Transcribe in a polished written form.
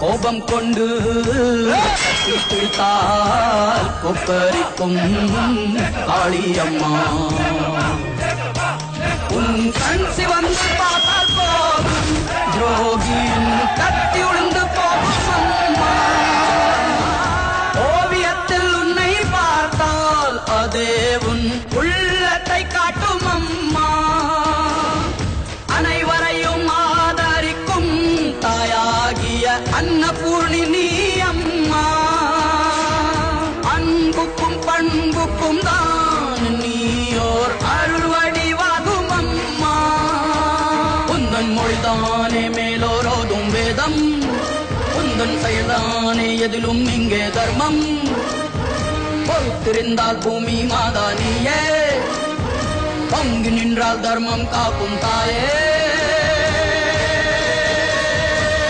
கோபம் கொண்டு பிடித்தால் கொப்பரிக்கும் காளியம்மா உன் கண் சிவந்து பார்த்தால் போகும் துரோகியின் கத்தி உழுந்து போகும் அம்மா ஓவியத்தில் உன்னை பார்த்தால் அதே உன் உள்ளத்தை காட்டும் அம்மா அனைவரையும் ஆதரிக்கும் தாயாகிய அன்னபூர்ணி நீ அம்மா அன்புக்கும் பண்புக்கும் தான் நீயோர் அருள்வடிவாகும் அம்மா உந்தன் மொழிதானே மேலோரோதும் வேதம் உந்தன் செயல்தானே எதிலும் இங்கே தர்மம் பொறுத்திருந்தால் பூமி மாதா நீயே பங்கு நின்றால் தர்மம் காக்கும் தாயே